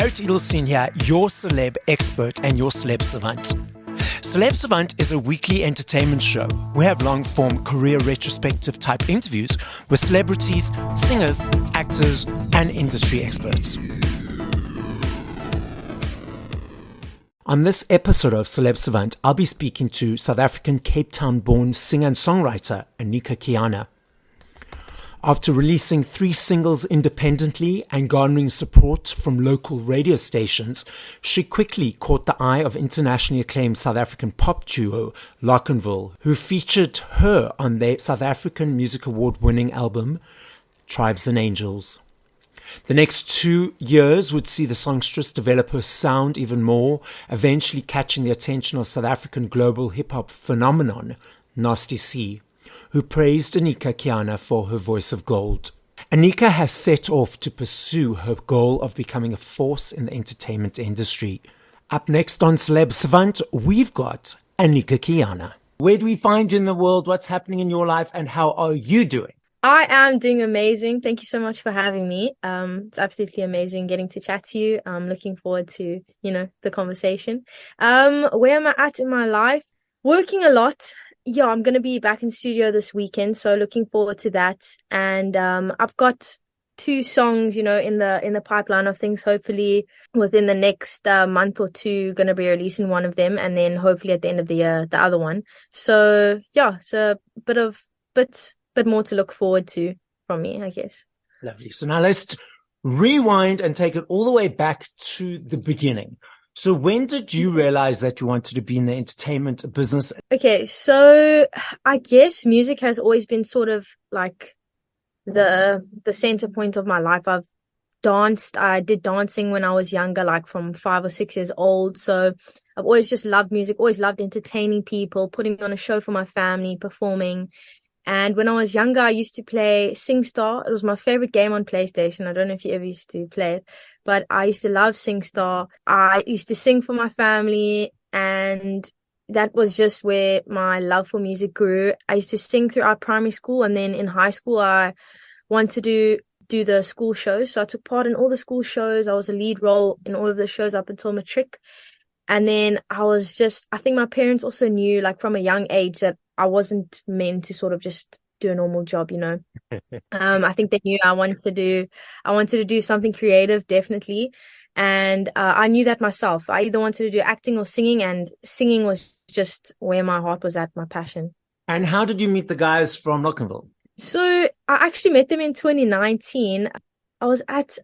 Barret Edelstein here, your celeb expert and your Celeb Savant. Celeb Savant is a weekly entertainment show. We have long-form career retrospective type interviews with celebrities, singers, actors, and industry experts. On this episode of Celeb Savant, I'll be speaking to South African Cape Town-born singer and songwriter Anica Kiana. After releasing 3 singles independently and garnering support from local radio stations, she quickly caught the eye of internationally acclaimed South African pop duo Locnville, who featured her on their South African Music Award-winning album, Tribes and Angels. The next 2 years would see the songstress develop her sound even more, eventually catching the attention of South African global hip-hop phenomenon, Nasty C, who praised Anica Kiana for her voice of gold. Anica has set off to pursue her goal of becoming a force in the entertainment industry. Up next on Celeb Savant, we've got Anica Kiana. Where do we find you in the world? What's happening in your life? And how are you doing? I am doing amazing. Thank you so much for having me. It's absolutely amazing getting to chat to you. I'm looking forward to, the conversation. Where am I at in my life? Working a lot. Yeah, I'm going to be back in studio this weekend, so looking forward to that. And I've got 2 songs, in the pipeline of things. Hopefully within the next month or 2, going to be releasing one of them, and then hopefully at the end of the year, the other one. So yeah, it's a bit more to look forward to from me, I guess. Lovely. So now let's rewind and take it all the way back to the beginning. So when did you realize that you wanted to be in the entertainment business? Okay, so I guess music has always been sort of like the center point of my life. I've danced. I did dancing when I was younger, like from 5 or 6 years old. So I've always just loved music, always loved entertaining people, putting on a show for my family, performing. And when I was younger, I used to play SingStar. It was my favorite game on PlayStation. I don't know if you ever used to play it, but I used to love SingStar. I used to sing for my family, and that was just where my love for music grew. I used to sing throughout primary school, and then in high school, I wanted to do the school shows. So I took part in all the school shows. I was a lead role in all of the shows up until matric. And then I think my parents also knew, like from a young age, that I wasn't meant to sort of just do a normal job, I think they knew I wanted to do something creative, definitely. And I knew that myself. I either wanted to do acting or singing, and singing was just where my heart was at, my passion. And how did you meet the guys from Locnville? So I actually met them in 2019. I was at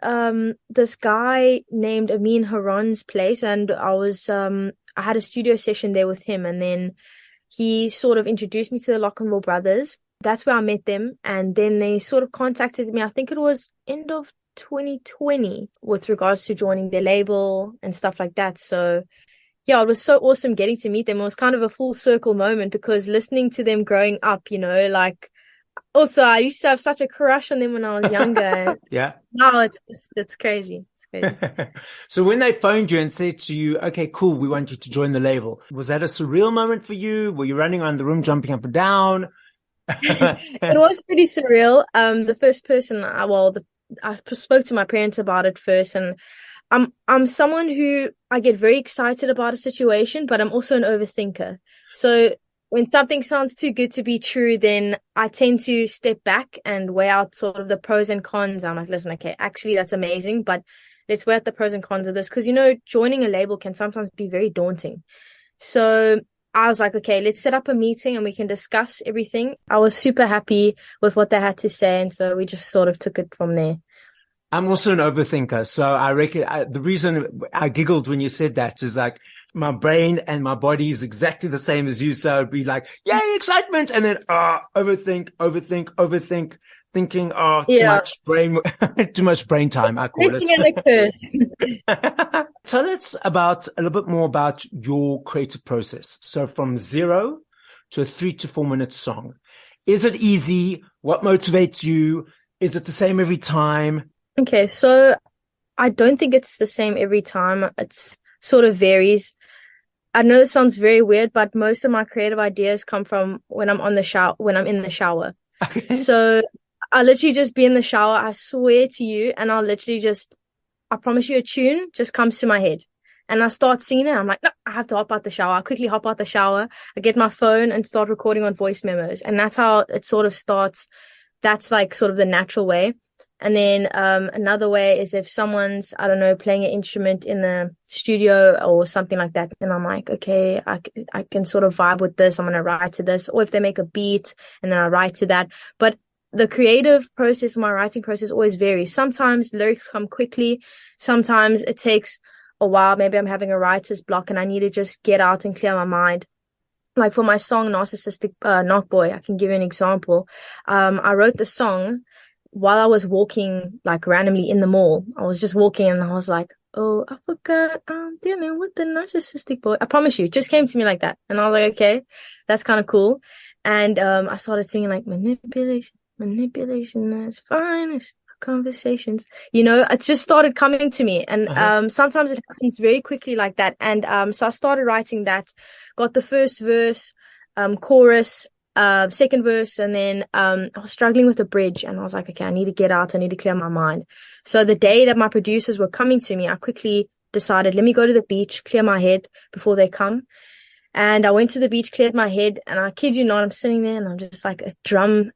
this guy named Amin Haran's place, and I had a studio session there with him, and then he sort of introduced me to the Locnville brothers. That's where I met them, and then they sort of contacted me. I think it was end of 2020 with regards to joining their label and stuff like that. So yeah, it was so awesome getting to meet them. It was kind of a full circle moment, because listening to them growing up, also, I used to have such a crush on them when I was younger. Yeah. Now it's crazy. It's crazy. So when they phoned you and said to you, okay, cool, we want you to join the label, was that a surreal moment for you? Were you running around the room, jumping up and down? It was pretty surreal. The first person, I spoke to my parents about it first, and I'm someone who I get very excited about a situation, but I'm also an overthinker. So when something sounds too good to be true, then I tend to step back and weigh out sort of the pros and cons. I'm like, listen, okay, actually that's amazing, but let's weigh out the pros and cons of this. Because, joining a label can sometimes be very daunting. So I was like, okay, let's set up a meeting and we can discuss everything. I was super happy with what they had to say. And so we just sort of took it from there. I'm also an overthinker. So I reckon the reason I giggled when you said that is like, my brain and my body is exactly the same as you. So it'd be like, yay, excitement. And then, overthink, thinking, too much brain time, I call it. So that's a little bit more about your creative process. So from 0 to a 3 to 4 minute song. Is it easy? What motivates you? Is it the same every time? Okay. So I don't think it's the same every time. It's sort of varies. I know this sounds very weird, but most of my creative ideas come from when I'm in the shower. Okay. So I literally just be in the shower, I swear to you, and I'll I promise you, a tune just comes to my head. And I start singing it. I'm like, no, I have to hop out the shower. I quickly hop out the shower. I get my phone and start recording on voice memos. And that's how it sort of starts. That's like sort of the natural way. And then another way is if someone's, I don't know, playing an instrument in the studio or something like that. And I'm like, okay, I can sort of vibe with this. I'm going to write to this. Or if they make a beat and then I write to that. But the creative process, my writing process always varies. Sometimes lyrics come quickly. Sometimes it takes a while. Maybe I'm having a writer's block and I need to just get out and clear my mind. Like for my song, Narcissistic Knock Boy, I can give you an example. I wrote the song while I was walking, like randomly in the mall. I was just walking and I was like, oh, I forgot I'm dealing with the narcissistic boy. I promise you, it just came to me like that. And I was like, okay, that's kind of cool. And I started singing like manipulation is finest conversations. It just started coming to me. And sometimes it happens very quickly like that. And so I started writing that, got the first verse, chorus, second verse, and then I was struggling with the bridge and I was like, okay, I need to get out, I need to clear my mind. So the day that my producers were coming to me, I quickly decided, let me go to the beach, clear my head before they come. And I went to the beach, cleared my head, and I kid you not, I'm sitting there and I'm just like a drum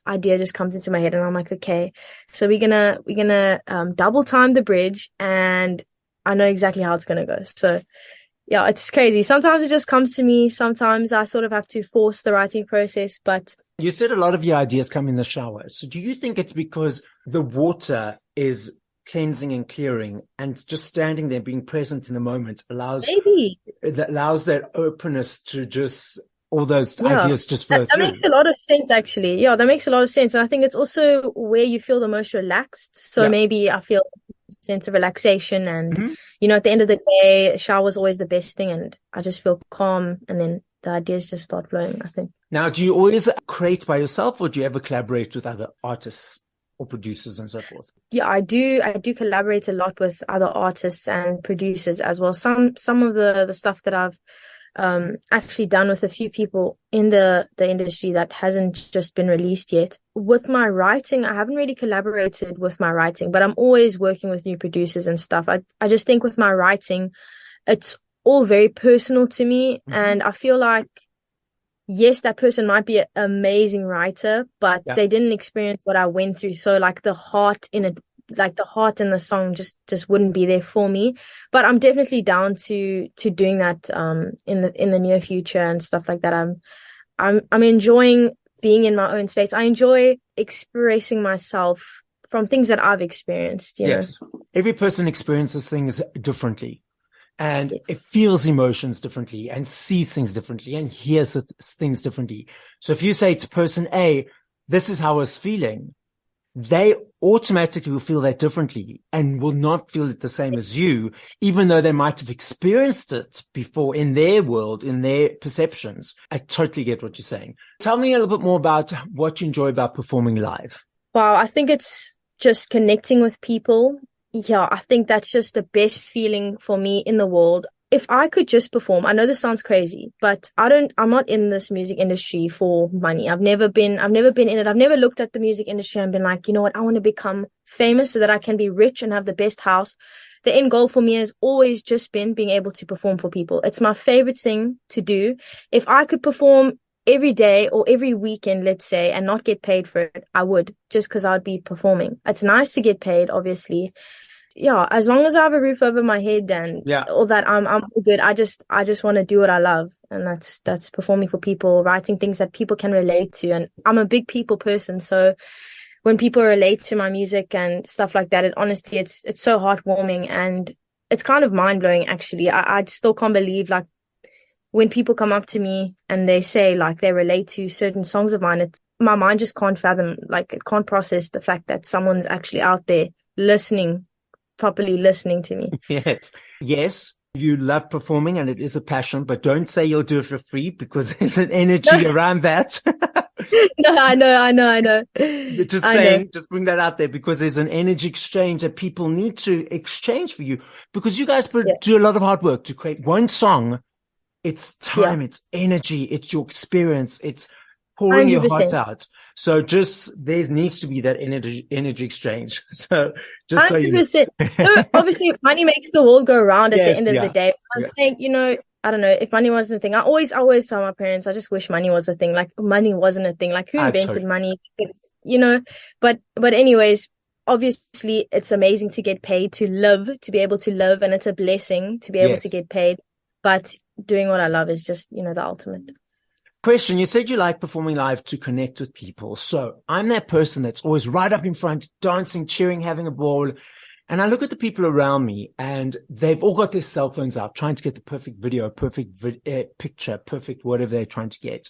idea just comes into my head and I'm like, okay, so we're gonna double time the bridge and I know exactly how it's gonna go. So yeah, it's crazy. Sometimes it just comes to me. Sometimes I sort of have to force the writing process, but you said a lot of your ideas come in the shower. So do you think it's because the water is cleansing and clearing and just standing there being present in the moment allows that openness to just all those ideas just flow that through? That makes a lot of sense, actually. Yeah, that makes a lot of sense. And I think it's also where you feel the most relaxed. So maybe I feel sense of relaxation and at the end of the day, a shower is always the best thing and I just feel calm and then the ideas just start flowing, I think. Now, do you always create by yourself or do you ever collaborate with other artists or producers and so forth? Yeah, I do collaborate a lot with other artists and producers as well. Some of the stuff that I've actually done with a few people in the industry that hasn't just been released yet. With my writing, I haven't really collaborated with my writing, but I'm always working with new producers and stuff. I just think with my writing, it's all very personal to me. And I feel like, yes, that person might be an amazing writer, but they didn't experience what I went through. So like the heart in it, like the heart in the song just wouldn't be there for me. But I'm definitely down to doing that in the near future and stuff like that. I'm enjoying being in my own space. I enjoy expressing myself from things that I've experienced. You know? Every person experiences things differently and it feels emotions differently and sees things differently and hears things differently. So if you say to person A, this is how I was feeling, they automatically will feel that differently and will not feel it the same as you, even though they might have experienced it before in their world, in their perceptions. I totally get what you're saying. Tell me a little bit more about what you enjoy about performing live. Wow, I think it's just connecting with people. Yeah, I think that's just the best feeling for me in the world. If I could just perform, I know this sounds crazy, but I'm not in this music industry for money. I've never been in it. I've never looked at the music industry and been like, you know what, I want to become famous so that I can be rich and have the best house. The end goal for me has always just been being able to perform for people. It's my favorite thing to do. If I could perform every day or every weekend, let's say, and not get paid for it, I would, just because I'd be performing. It's nice to get paid, obviously. Yeah, as long as I have a roof over my head and all that, I'm good. I just want to do what I love, and that's performing for people, writing things that people can relate to. And I'm a big people person, so when people relate to my music and stuff like that, honestly, it's so heartwarming and it's kind of mind blowing. Actually, I still can't believe like when people come up to me and they say like they relate to certain songs of mine. My mind just can't fathom, like it can't process the fact that someone's actually out there properly listening to me. Yes, you love performing and it is a passion, but don't say you'll do it for free because there's an energy around that. No, I know. Just bring that out there because there's an energy exchange that people need to exchange for you because you guys do a lot of hard work to create one song. It's time, it's energy, it's your experience, it's pouring 100%. Your heart out. So just there needs to be that energy exchange. So just so you know. 100%. No, obviously, money makes the world go round at the Yes, end of the yeah. day. I'm saying, I don't know, if money wasn't a thing, I always tell my parents, I just wish money was a thing. Like, money wasn't a thing. Like, who invented Totally. money? But anyways, obviously, it's amazing to get paid to live, to be able to live, and it's a blessing to be able to Yes. get paid. But doing what I love is just, the ultimate. Question, you said you like performing live to connect with people. So I'm that person that's always right up in front, dancing, cheering, having a ball. And I look at the people around me and they've all got their cell phones out, trying to get the perfect video, perfect picture, perfect whatever they're trying to get.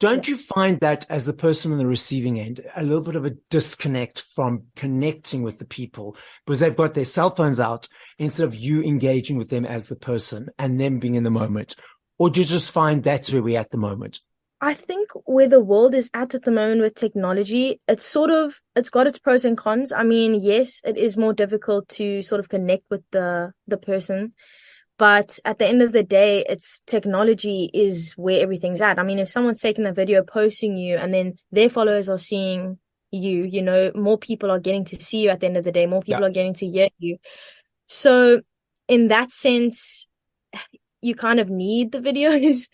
Don't you find that as the person on the receiving end, a little bit of a disconnect from connecting with the people because they've got their cell phones out instead of you engaging with them as the person and them being in the moment? Or do you just find that's where we're at the moment? I think where the world is at the moment with technology, it's got its pros and cons. I mean, yes, it is more difficult to sort of connect with the person, but at the end of the day, it's technology is where everything's at. I mean, if someone's taking a video, posting you, and then their followers are seeing you, more people are getting to see you at the end of the day, more people are getting to hear you. So in that sense, you kind of need the videos.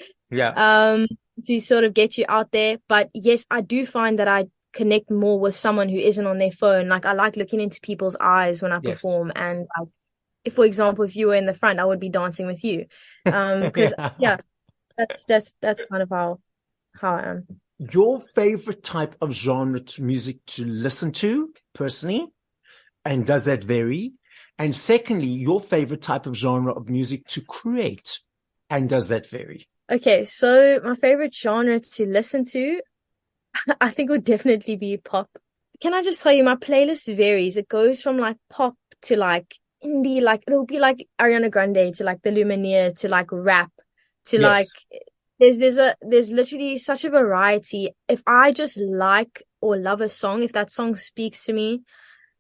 To sort of get you out there. But yes, I do find that I connect more with someone who isn't on their phone. Like, I like looking into people's eyes when I perform. And if, for example, if you were in the front, I would be dancing with you. Because that's kind of how I am. Your favorite type of genre to music to listen to personally, and does that vary? And secondly, your favorite type of genre of music to create, and does that vary? Okay, so my favorite genre to listen to, I think would definitely be pop. Can I just tell you, my playlist varies. It goes from like pop to like indie, like it'll be like Ariana Grande to like the Lumineer to like rap to like there's literally such a variety. If I just like or love a song, if that song speaks to me,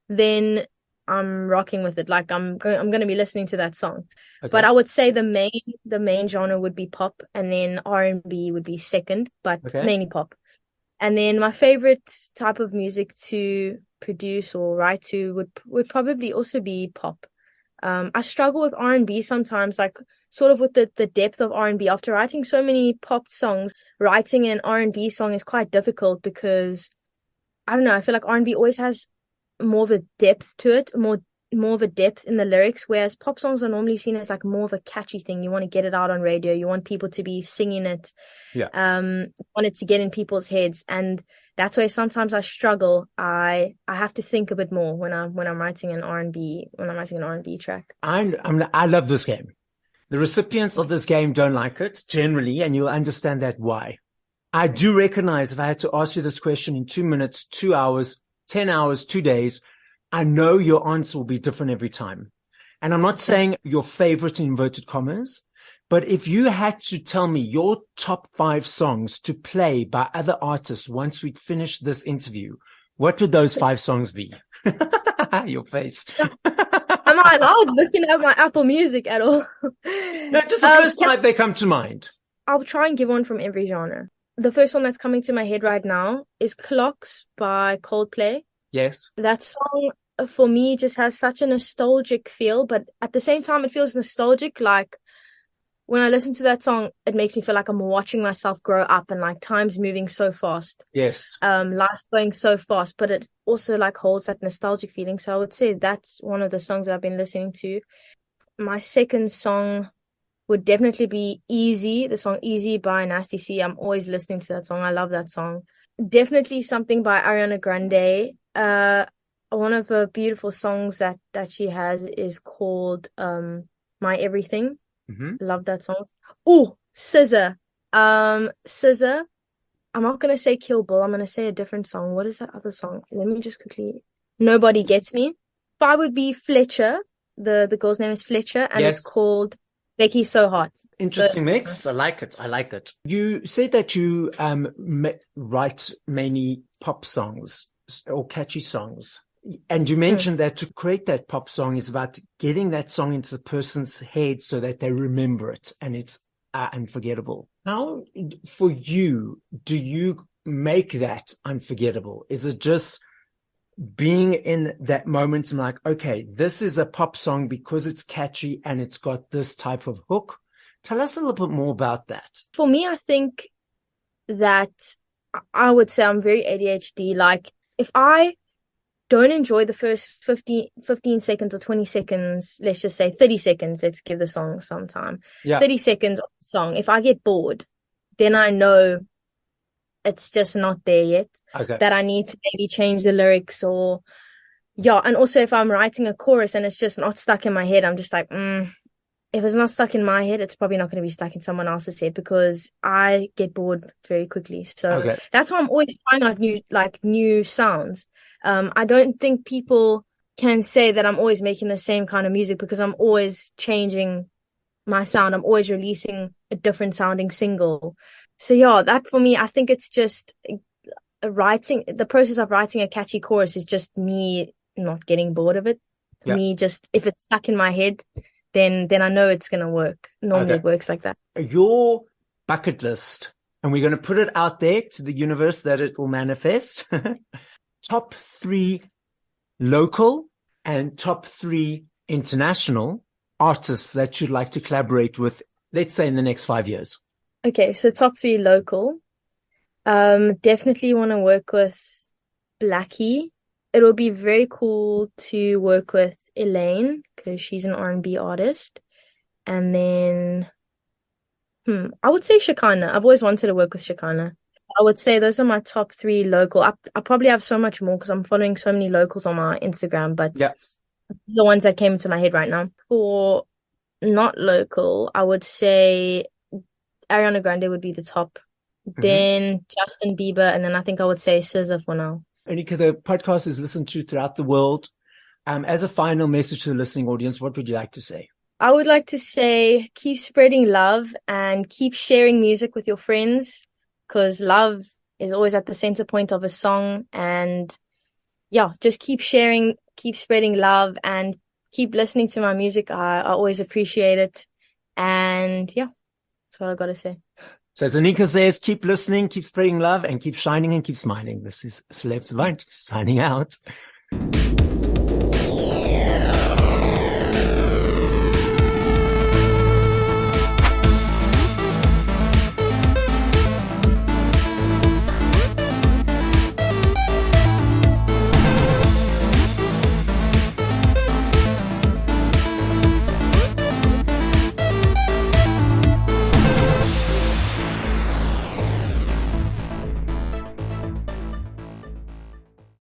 then I'm rocking with it. Like, I'm going to be listening to that song. Okay. But I would say the main genre would be pop, and then R&B would be second, but mainly pop. And then my favorite type of music to produce or write to would probably also be pop. I struggle with R&B sometimes, like sort of with the depth of R&B. After writing so many pop songs, writing an R&B song is quite difficult because, I don't know, I feel like R&B always has more of a depth to it, more of a depth in the lyrics, whereas pop songs are normally seen as like more of a catchy thing. You want to get it out on radio, you want people to be singing it, want it to get in people's heads, and that's where sometimes I struggle. I have to think a bit more when I'm writing an R&B track. I love this game. The recipients of this game don't like it generally, and you'll understand that why. I do recognize if I had to ask you this question in 2 minutes, 2 hours, 10 hours, 2 days, I know your answer will be different every time. And I'm not saying your favorite in inverted commas, but if you had to tell me your top 5 songs to play by other artists once we'd finished this interview, what would those 5 songs be? Your face. Am I allowed looking at my Apple Music at all? No, just the first 5 they come to mind. I'll try and give one from every genre. The first one that's coming to my head right now is Clocks by Coldplay. Yes. That song for me just has such a nostalgic feel, but at the same time it feels nostalgic. Like, when I listen to that song, it makes me feel like I'm watching myself grow up, and like time's moving so fast. Yes. Life's going so fast, but it also like holds that nostalgic feeling. So I would say that's one of the songs that I've been listening to. My second song would definitely be Easy, the song Easy by Nasty C. I'm always listening to that song. I love that song. Definitely something by Ariana Grande. One of her beautiful songs that she has is called My Everything. Mm-hmm. Love that song. Oh, SZA. SZA. I'm not going to say Kill Bill. I'm going to say a different song. What is that other song? Let me just quickly. Nobody Gets Me. 5 would be Fletcher. The girl's name is Fletcher, and it's called Becky's So Hot. Interesting mix. I like it. You said that you write mainly pop songs or catchy songs. And you mentioned that to create that pop song is about getting that song into the person's head so that they remember it and it's unforgettable. How, for you, do you make that unforgettable? Is it just being in that moment and like, okay, this is a pop song because it's catchy and it's got this type of hook? Tell us a little bit more about that. For me, I think that I would say I'm very ADHD. Like, if I don't enjoy the first 15 seconds or 20 seconds, let's just say 30 seconds, let's give the song some time. Yeah. 30 seconds of the song. If I get bored, then I know it's just not there yet. Okay. That I need to maybe change the lyrics or, yeah. And also if I'm writing a chorus and it's just not stuck in my head, I'm just like, if it's not stuck in my head, it's probably not going to be stuck in someone else's head because I get bored very quickly. So that's why I'm always trying out new sounds. I don't think people can say that I'm always making the same kind of music because I'm always changing my sound. I'm always releasing a different sounding single. So yeah, that for me, I think it's just the process of writing a catchy chorus is just me not getting bored of it. Yeah. Me just, if it's stuck in my head, then I know it's going to work. Normally it works like that. Your bucket list, and we're going to put it out there to the universe that it will manifest. Top 3 local and top 3 international artists that you'd like to collaborate with, let's say in the next 5 years. Okay, so top 3 local. Definitely want to work with Blackie. It will be very cool to work with Elaine because she's an R&B artist. And then, I would say Shekinah. I've always wanted to work with Shekinah. I would say those are my top 3 local. I probably have so much more because I'm following so many locals on my Instagram, but the ones that came into my head right now. For not local, I would say Ariana Grande would be the top. Then Justin Bieber, and then I think I would say SZA for now. Anica, the podcast is listened to throughout the world. As a final message to the listening audience, what would you like to say? I would like to say keep spreading love and keep sharing music with your friends because love is always at the center point of a song. And yeah, just keep sharing, keep spreading love and keep listening to my music. I always appreciate it. And yeah, that's what I got to say. So as Anica says, keep listening, keep spreading love, and keep shining and keep smiling. This is Celeb Savant signing out.